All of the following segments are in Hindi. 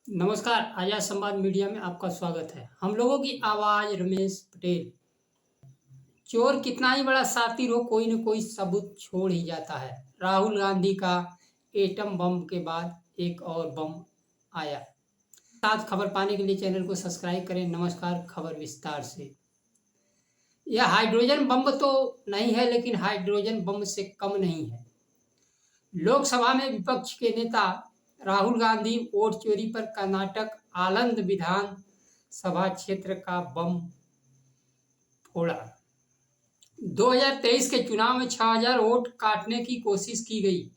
नमस्कार। आजाद संवाद मीडिया में आपका स्वागत है। हम लोगों की आवाज रमेश पटेल। चोर कितना ही बड़ा शातिर हो, कोई न कोई सबूत छोड़ ही जाता है। राहुल गांधी का एटम बम के बाद एक और बम आया। साथ खबर पाने के लिए चैनल को सब्सक्राइब करें। नमस्कार, खबर विस्तार से। यह हाइड्रोजन बम तो नहीं है, लेकिन हाइड्रोजन बम से कम नहीं है। लोकसभा में विपक्ष के नेता राहुल गांधी वोट चोरी पर कर्नाटक आलंद विधान सभा क्षेत्र का बम फोड़ा। 2023 के चुनाव में 6000 वोट काटने की कोशिश की गई।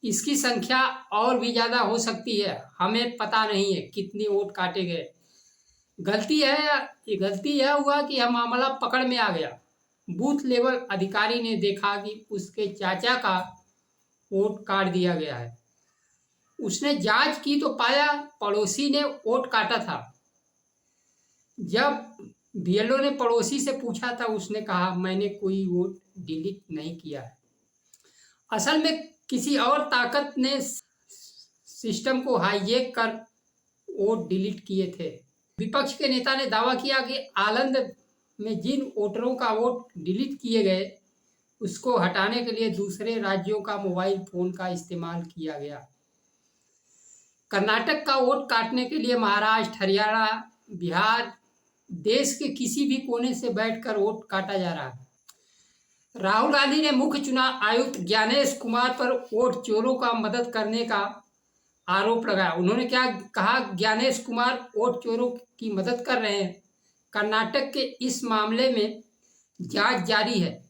इसकी संख्या और भी ज्यादा हो सकती है। हमें पता नहीं है कितने वोट काटे गए। गलती यह हुआ कि यह मामला पकड़ में आ गया। बूथ लेवल अधिकारी ने देखा कि उसके चाचा का वोट काट दिया गया है। उसने जांच की तो पाया पड़ोसी ने वोट काटा था। जब बीएलओ ने पड़ोसी से पूछा था, उसने कहा मैंने कोई वोट डिलीट नहीं किया है। असल में किसी और ताकत ने सिस्टम को हाईजैक कर वोट डिलीट किए थे। विपक्ष के नेता ने दावा किया कि आलंद में जिन वोटरों का वोट डिलीट किए गए, उसको हटाने के लिए दूसरे राज्यों का मोबाइल फोन का इस्तेमाल किया गया। कर्नाटक का वोट काटने के लिए महाराष्ट्र, हरियाणा, बिहार, देश के किसी भी कोने से बैठकर वोट काटा जा रहा है। राहुल गांधी ने मुख्य चुनाव आयुक्त ज्ञानेश कुमार पर वोट चोरों का मदद करने का आरोप लगाया। उन्होंने क्या कहा? ज्ञानेश कुमार वोट चोरों की मदद कर रहे हैं। कर्नाटक के इस मामले में जांच जारी है।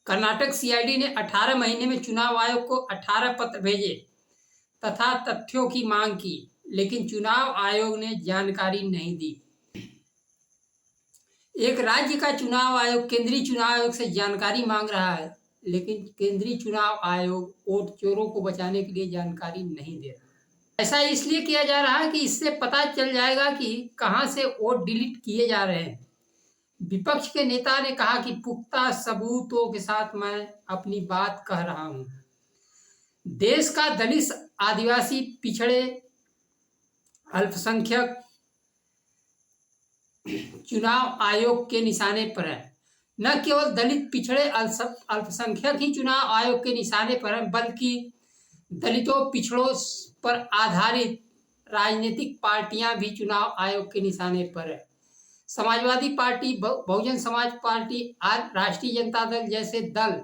कर्नाटक सीआईडी ने 18 महीने में चुनाव आयोग को 18 पत्र भेजे तथा तथ्यों की मांग की, लेकिन चुनाव आयोग ने जानकारी नहीं दी। एक राज्य का चुनाव आयोग केंद्रीय चुनाव आयोग से जानकारी मांग रहा है, लेकिन केंद्रीय चुनाव आयोग वोट चोरों को बचाने के लिए जानकारी नहीं दे रहा। ऐसा इसलिए किया जा रहा है कि इससे पता चल जाएगा कि कहां से वोट डिलीट किए जा रहे हैं। विपक्ष के नेता ने कहा कि पुख्ता सबूतों के साथ मैं अपनी बात कह रहा हूं। देश का दलित, आदिवासी, पिछड़े, अल्पसंख्यक चुनाव आयोग के निशाने पर है। न केवल दलित, पिछड़े, अल्पसंख्यक ही चुनाव आयोग के निशाने पर है, बल्कि दलितों, पिछड़ों पर आधारित राजनीतिक पार्टियां भी चुनाव आयोग के निशाने पर है। समाजवादी पार्टी, बहुजन समाज पार्टी, राष्ट्रीय जनता दल जैसे दल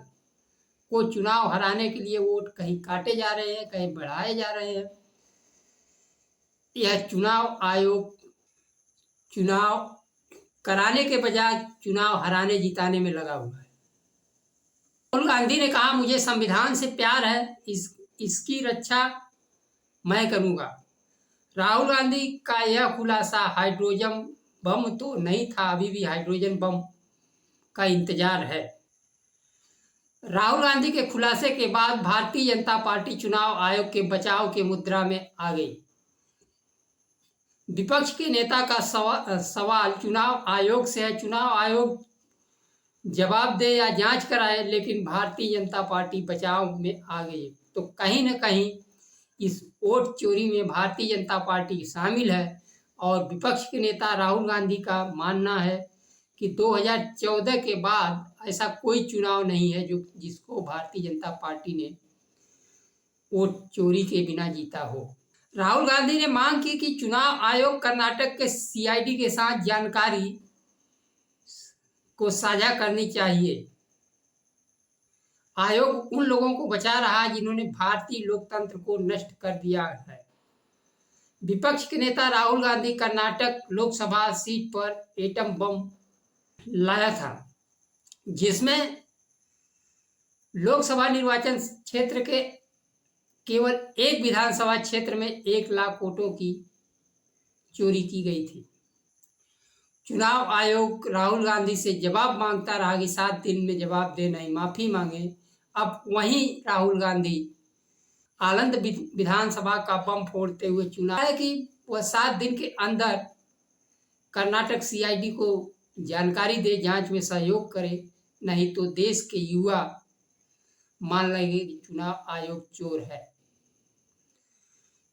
को चुनाव हराने के लिए वोट कहीं काटे जा रहे हैं, कहीं बढ़ाए जा रहे हैं। यह चुनाव आयोग चुनाव कराने के बजाय चुनाव हराने जिताने में लगा हुआ है। राहुल गांधी ने कहा मुझे संविधान से प्यार है, इसकी रक्षा मैं करूंगा। राहुल गांधी का यह खुलासा हाइड्रोजन बम तो नहीं था, अभी भी हाइड्रोजन बम का इंतजार है। राहुल गांधी के खुलासे के बाद भारतीय जनता पार्टी चुनाव आयोग के बचाव के मुद्रा में आ गई। विपक्ष के नेता का सवाल चुनाव आयोग से है। चुनाव आयोग जवाब दे या जांच कराए, लेकिन भारतीय जनता पार्टी बचाव में आ गई। तो कहीं न कहीं इस वोट चोरी में भारतीय जनता पार्टी शामिल है। और विपक्ष के नेता राहुल गांधी का मानना है कि 2014 के बाद ऐसा कोई चुनाव नहीं है जिसको भारतीय जनता पार्टी ने वोट चोरी के बिना जीता हो। राहुल गांधी ने मांग की कि चुनाव आयोग कर्नाटक के सीआईडी के साथ जानकारी को साझा करनी चाहिए। आयोग उन लोगों को बचा रहा है जिन्होंने भारतीय लोकतंत्र को नष्ट कर दिया है। विपक्ष के नेता राहुल गांधी कर्नाटक लोकसभा सीट पर एटम बम लाया था, जिसमें लोकसभा निर्वाचन क्षेत्र के केवल एक विधानसभा क्षेत्र में 1 लाख वोटों की चोरी की गई थी। चुनाव आयोग राहुल गांधी से जवाब मांगता रहा कि 7 दिन में जवाब दे, नहीं माफी मांगे। अब वहीं राहुल गांधी आलंद विधानसभा का बम फोड़ते हुए चुनाव है कि वह 7 दिन के अंदर कर्नाटक सीआईडी को जानकारी दे, जांच में सहयोग करे, नहीं तो देश के युवा मान लेंगे कि चुनाव आयोग चोर है।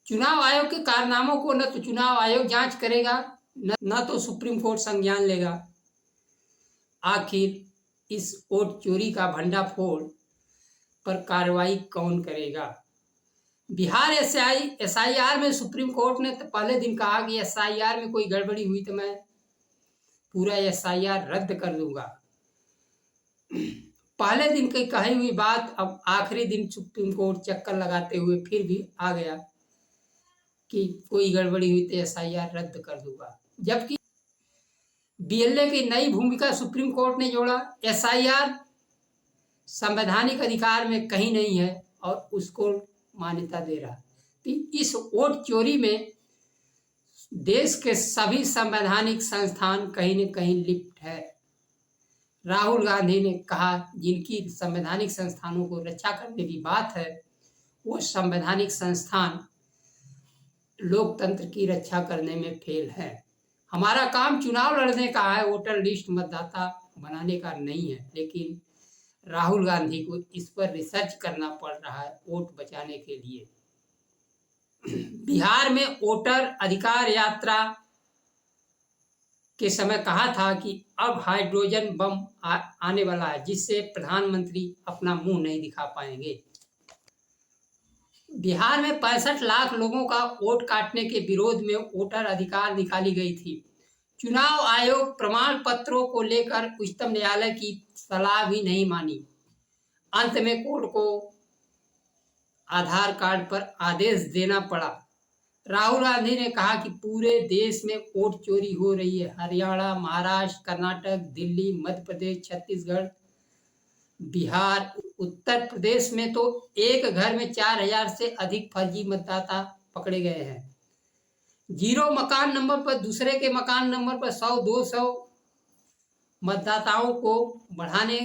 चुनाव आयोग के कारनामों को न तो चुनाव आयोग जांच करेगा, न तो सुप्रीम कोर्ट संज्ञान लेगा। आखिर इस वोट चोरी का भंडाफोड़ पर कार्रवाई कौन करेगा? बिहार SIR में सुप्रीम कोर्ट ने तो पहले दिन कहा कि SIR में कोई गड़बड़ी हुई तो मैं पूरा SIR रद्द कर दूंगा। पहले दिन की कही हुई बात अब आखिरी दिन सुप्रीम कोर्ट चक्कर लगाते हुए फिर भी आ गया कि कोई गड़बड़ी हुई तो SIR रद्द कर दूंगा। जबकि BLA की नई भूमिका सुप्रीम कोर्ट ने जोड़ा। SIR संवैधानिक अधिकार में कहीं नहीं है और उसको मान्यता दे रहा। तो इस वोट चोरी में देश के सभी संवैधानिक संस्थान कहीं न कहीं लिप्त है। राहुल गांधी ने कहा जिनकी संवैधानिक संस्थानों को रक्षा करने की बात है, वो संवैधानिक संस्थान लोकतंत्र की रक्षा करने में फेल है। हमारा काम चुनाव लड़ने का है, वोटर लिस्ट मतदाता बनाने का नहीं है। लेकिन राहुल गांधी को इस पर रिसर्च करना पड़ रहा है वोट बचाने के लिए। बिहार में वोटर अधिकार यात्रा के समय कहा था कि अब हाइड्रोजन बम आने वाला है, जिससे प्रधानमंत्री अपना मुंह नहीं दिखा पाएंगे। बिहार में 65 लाख लोगों का वोट काटने के विरोध में वोटर अधिकार निकाली गई थी। चुनाव आयोग प्रमाण पत्रों को लेकर उच्चतम न्यायालय की सलाह भी नहीं मानी। अंत में कोर्ट को आधार कार्ड पर आदेश देना पड़ा। राहुल गांधी ने कहा कि पूरे देश में वोट चोरी हो रही है। हरियाणा, महाराष्ट्र, कर्नाटक, दिल्ली, मध्य प्रदेश, छत्तीसगढ़, बिहार, उत्तर प्रदेश में तो एक घर में 4000 से अधिक फर्जी मतदाता पकड़े गए हैं। 0 मकान नंबर पर दूसरे के मकान नंबर पर 100-200 मतदाताओं को बढ़ाने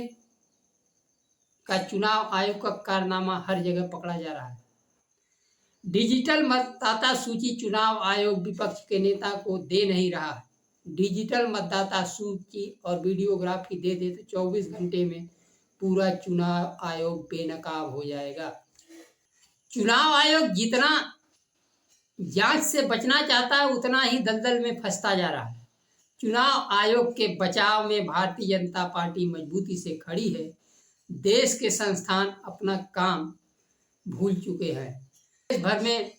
का चुनाव आयोग का कारनामा हर जगह पकड़ा जा रहा है। डिजिटल मतदाता सूची चुनाव आयोग विपक्ष के नेता को दे नहीं रहा है। डिजिटल मतदाता सूची और वीडियोग्राफी दे दे तो 24 घंटे में पूरा चुनाव आयोग बेनकाब हो जाएगा। चुनाव आयोग जितना जांच से बचना चाहता है उतना ही दलदल में फंसता जा रहा है। चुनाव आयोग के बचाव में भारतीय जनता पार्टी मजबूती से खड़ी है। देश के संस्थान अपना काम भूल चुके हैं। देश भर में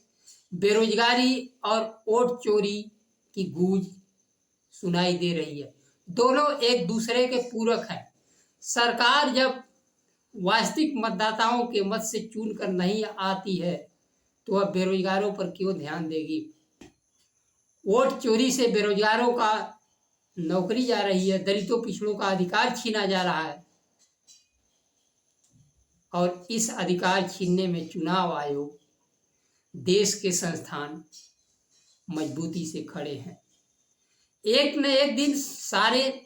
बेरोजगारी और वोट चोरी की गूंज सुनाई दे रही है। दोनों एक दूसरे के पूरक हैं। सरकार जब वास्तविक मतदाताओं के मत से चुनकर नहीं आती है तो वह बेरोजगारों पर क्यों ध्यान देगी? वोट चोरी से बेरोजगारों का नौकरी जा रही है, दलितों पिछड़ों का अधिकार छीना जा रहा है और इस अधिकार छीनने में चुनाव आयोग, देश के संस्थान मजबूती से खड़े हैं। एक न एक दिन सारे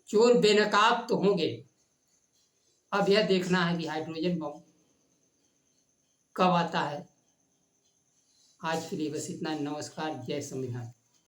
चोर बेनकाब तो होंगे। अब यह देखना है कि हाइड्रोजन बम कब आता है। आज के लिए बस इतना। नमस्कार। जय संविधान।